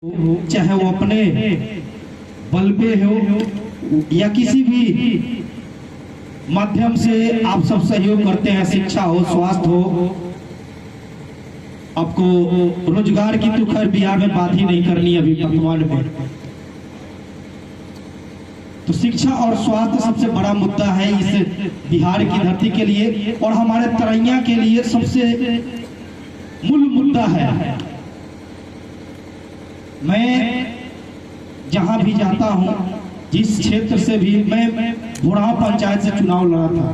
चाहे वो अपने बल पे हो या किसी भी माध्यम से आप सब सहयोग करते हैं, शिक्षा हो, स्वास्थ्य हो, आपको रोजगार की तो खैर बिहार में बात ही नहीं करनी अभी वर्तमान में। तो शिक्षा और स्वास्थ्य सबसे बड़ा मुद्दा है इस बिहार की धरती के लिए और हमारे तरैया के लिए सबसे मूल मुद्दा है। मैं जहां भी जाता हूं, जिस क्षेत्र से भी, मैं बुढ़ा पंचायत से चुनाव लड़ा था।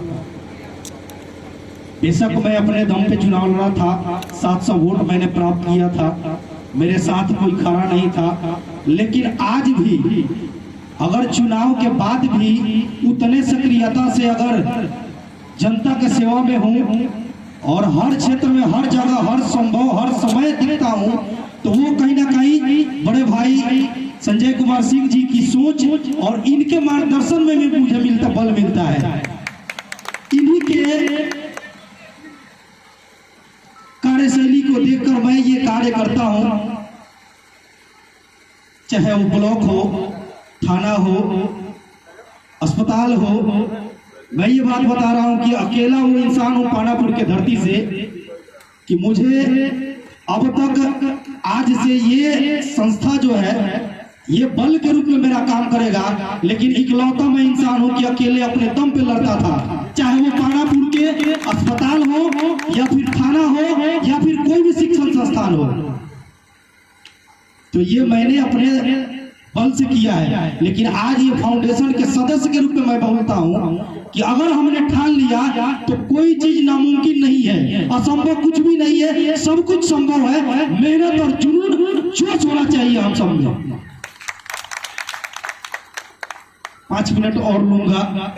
बेशक मैं अपने दम पे चुनाव लड़ा था, 700 वोट मैंने प्राप्त किया था, मेरे साथ कोई खड़ा नहीं था। लेकिन आज भी अगर चुनाव के बाद भी उतने सक्रियता से अगर जनता के सेवा में हूं और हर क्षेत्र में, हर जगह, हर संभव, हर समय दिखता हूं, तो वो कहीं ना कहीं बड़े भाई संजय कुमार सिंह जी की सोच और इनके मार्गदर्शन में भी मुझे बल मिलता है। इन्हीं के कार्यशैली को देखकर मैं ये कार्य करता हूं, चाहे वो ब्लॉक हो, थाना हो, अस्पताल हो। मैं ये बात बता रहा हूं कि अकेला वो इंसान हूं पानापुर के धरती से कि मुझे अब तक आज से ये संस्था जो है ये बल के रूप में मेरा काम करेगा, लेकिन इकलौता मैं इंसान हूं कि अकेले अपने दम पे लड़ता था, चाहे वो पानापुर के अस्पताल हो या फिर थाना हो या फिर कोई भी शिक्षण संस्थान हो। तो ये मैंने अपने बल से किया है। लेकिन आज ये फाउंडेशन के सदस्य के रूप में मैं बोलता हूं कि अगर हमने ठान लिया तो कोई चीज नामुमकिन नहीं है, असंभव कुछ भी नहीं है, सब कुछ संभव है। मेहनत और जुनून जोश होना चाहिए हम सब में। 5 मिनट और लूंगा।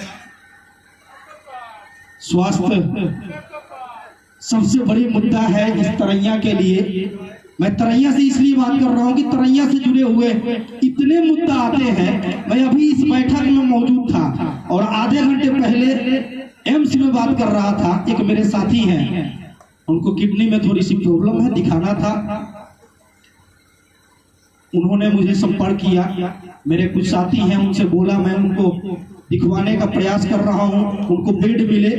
स्वास्थ्य सबसे बड़ी मुद्दा है इस तरैया के लिए। मैं तरैया से इसलिए बात कर रहा हूं कि तरैया से जुड़े हुए इतने मुद्दा आते हैं। मैं अभी इस बैठक में मौजूद था और आधे घंटे पहले एम्स में बात कर रहा था। एक मेरे साथी हैं, उनको किडनी में थोड़ी सी प्रॉब्लम है, दिखाना था। उन्होंने मुझे संपर्क किया, मेरे कुछ साथी हैं, उनसे बोला मैं उनको दिखवाने का प्रयास कर रहा हूं, उनको बेड मिले,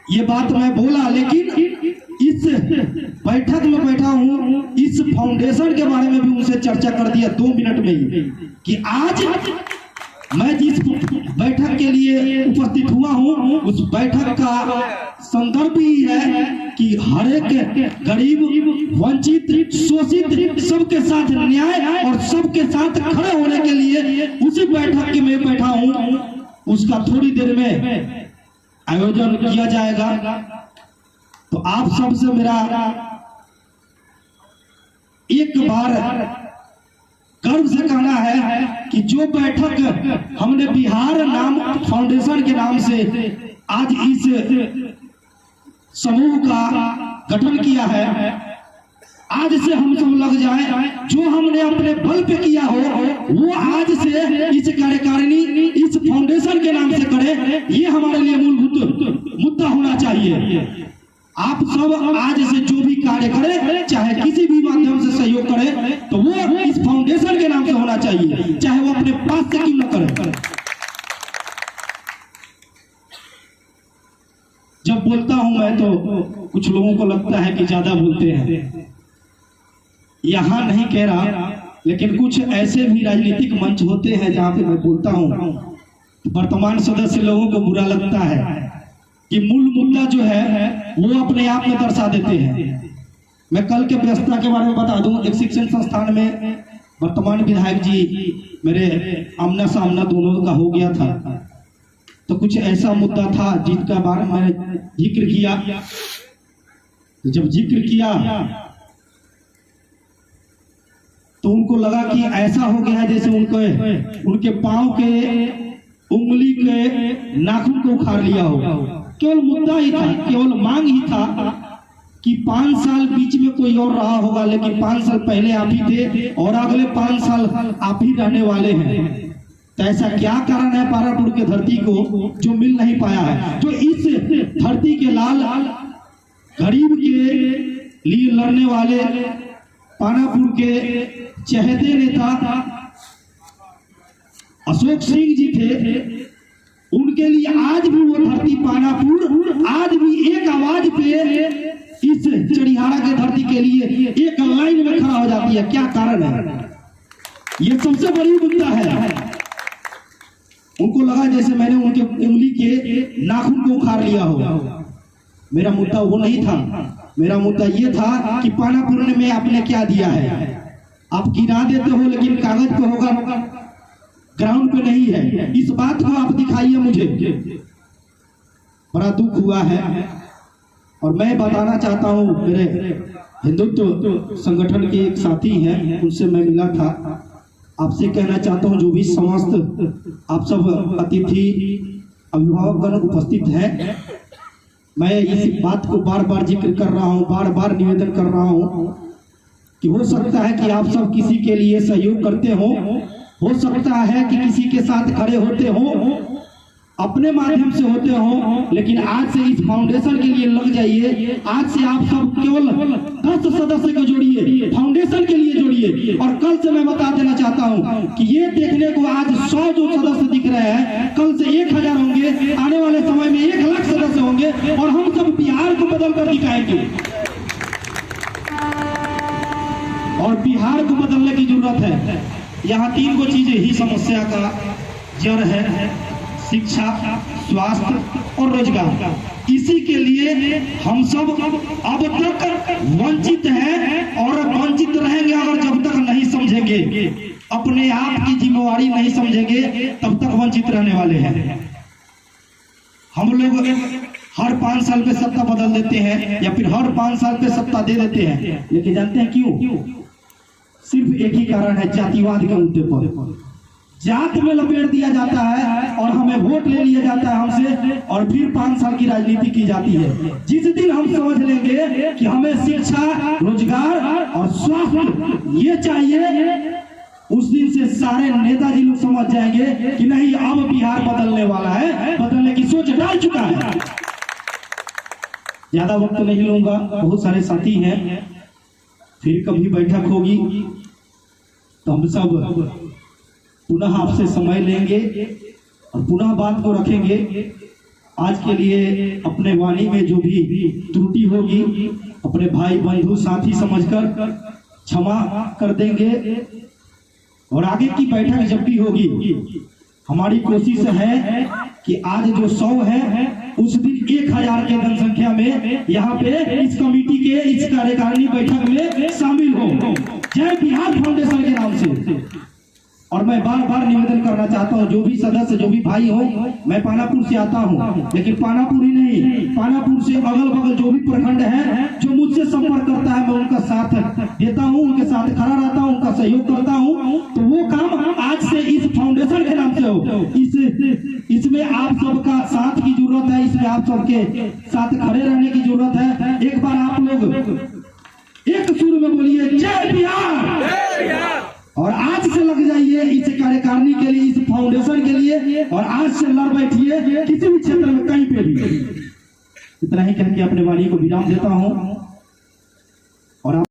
ये बात मैं बोला। लेकिन इस बैठक में बैठा हूं, इस फाउंडेशन के बारे में भी उनसे चर्चा कर दिया 2 मिनट में ही कि आज मैं जिस बैठक के लिए उपस्थित हुआ हूं उस बैठक का संदर्भ ही है कि हर एक गरीब, वंचित, शोषित, सबके साथ न्याय और सबके साथ खड़े होने के लिए उसी बैठक के में बैठा हूं। उसका थोड़ी देर में आयोजन किया जाएगा। तो आप सबसे मेरा एक बार गर्व से कहना है कि जो बैठक हमने बिहार नाम फाउंडेशन के नाम से आज इस समूह का गठन किया है, आज से हम सब लग जाएं। जो हमने अपने बल पे किया हो वो आज से इस कार्यकारिणी, इस फाउंडेशन के नाम से करे, ये हमारे लिए मूलभूत मुद्दा होना चाहिए। आप सब आज से जो भी कार्य करें, चाहे किसी भी माध्यम से सहयोग करें, तो वो इस फाउंडेशन के नाम से होना चाहिए, चाहे वो अपने पास से क्यों न करें। जब बोलता हूं मैं तो कुछ लोगों को लगता है कि ज्यादा बोलते हैं, यहां नहीं कह रहा, लेकिन कुछ ऐसे भी राजनीतिक मंच होते हैं जहां पे मैं बोलता हूं, वर्तमान सदस्य लोगों को बुरा लगता है कि मूल मुद्दा जो है वो अपने आप में दर्शा देते हैं। मैं कल के व्यस्तता के बारे में बता दूं, एक शिक्षण संस्थान में वर्तमान विधायक जी मेरे आमना सामना दोनों का हो गया था। तो कुछ ऐसा मुद्दा था जिसका बारे में मैंने जिक्र किया। जब जिक्र किया तो उनको लगा कि ऐसा हो गया है जैसे उनके पांव के उंगली के नाखून को उखाड़ लिया हो। केवल मुद्दा ही था, केवल मांग ही था कि 5 साल बीच में कोई और रहा होगा, लेकिन 5 साल पहले आप ही थे और अगले 5 साल आप ही रहने वाले हैं। तो ऐसा क्या कारण है पानापुर के धरती को जो मिल नहीं पाया है, जो इस धरती के लाल गरीब के लिए लड़ने वाले पानापुर के चहेते नेता अशोक सिंह जी थे, उनके लिए आज भी वो धरती पानापुर आज भी एक आवाज पे इस चढ़ियारा के धरती के लिए एक लाइन में खड़ा हो जाती है। क्या कारण है? ये सबसे बड़ी मुद्दा है। उनको लगा जैसे मैंने उनके उंगली के नाखून को उखाड़ लिया हो। मेरा मुद्दा वो नहीं था। मेरा मुद्दा ये था कि पानापुर में आपने क्या दिया है। आप गिरा देते हो लेकिन कागज पे होगा, ग्राउंड पे नहीं है। इस बात को आप दिखाइए मुझे। बड़ा दुख हुआ है और मैं बताना चाहता हूँ, मेरे हिंदुत्व संगठन के एक साथी हैं, उनसे मैं मिला था। आपसे कहना चाहता हूँ, जो भी समस्त आप सब अतिथि अभिभावकगण उपस्थित हैं, मैं इस बात को बार बार जिक्र कर रहा हूँ, बार बार निवेदन कर रहा हूँ कि हो सकता है कि आप सब किसी के लिए सहयोग करते हो सकता है कि किसी के साथ खड़े होते हो, अपने माध्यम से होते हो, लेकिन आज से इस फाउंडेशन के लिए लग जाइए। आज से आप सब केवल 10 सदस्य को जोड़िए, फाउंडेशन के लिए जोड़िए। और कल से मैं बता देना चाहता हूं कि ये देखने को आज 100 जो सदस्य दिख रहे हैं, कल से 1000 होंगे, आने वाले समय में 1 लाख सदस्य होंगे और हम सब बिहार को बदल कर दिखाएंगे। और बिहार को बदलने की जरूरत है। यहाँ 3 को चीजें ही समस्या का जड़ है: शिक्षा, स्वास्थ्य और रोजगार। इसी के लिए हम सब अब तक वंचित हैं और वंचित रहेंगे। अगर जब तक नहीं समझेंगे, अपने आप की जिम्मेवारी नहीं समझेंगे, तब तक वंचित रहने वाले हैं। हम लोग हर 5 साल पे सत्ता बदल देते हैं या फिर हर 5 साल पे सत्ता दे देते हैं, लेकिन जानते हैं क्यों? सिर्फ एक ही कारण है, जातिवाद के मुद्दे पर। जात में लपेट दिया जाता है और हमें वोट ले लिया जाता है हमसे, और फिर 5 साल की राजनीति की जाती है। जिस दिन हम समझ लेंगे कि हमें शिक्षा, रोजगार और स्वास्थ्य ये चाहिए, उस दिन से सारे नेताजी लोग समझ जाएंगे कि नहीं, अब बिहार बदलने वाला है, बदलने की सोच डाल चुका है। ज्यादा वक्त नहीं लूंगा, बहुत सारे साथी हैं। फिर कभी बैठक होगी तो हम सब पुनः आपसे समय लेंगे और पुनः बात को रखेंगे। आज के लिए अपने वाणी में जो भी त्रुटि होगी, अपने भाई बंधु साथी समझकर क्षमा कर देंगे। और आगे की बैठक जब भी होगी, हमारी कोशिश है कि आज जो 100 है, उस दिन 1000 के जनसंख्या में यहाँ पे इस कमेटी के इस कार्यकारिणी बैठक में शामिल हो। जय बिहार फाउंडेशन के नाम से। और मैं बार बार निवेदन करना चाहता हूँ, जो भी सदस्य, जो भी भाई हो, मैं पानापुर से आता हूँ, लेकिन पानापुर ही नहीं, पानापुर से अगल बगल जो भी प्रखंड है, जो मुझसे संपर्क करता है, मैं उनका साथ देता हूँ, उनके साथ खड़ा रहता हूँ, उनका सहयोग करता हूँ। तो वो काम आज से इस फाउंडेशन के नाम से हो। इसमें आप सबका साथ की जरूरत है, इसमें आप सबके साथ खड़े रहने की जरूरत है। एक बार आप लोग एक सुर में बोलिए, जय बिहार। और आज से लग जाइए इस कार्यकारिणी के लिए, इस फाउंडेशन के लिए, और आज से लड़ बैठिए किसी भी क्षेत्र में, कहीं पे भी। इतना ही कहकर अपने वाणी को विराम देता हूं। और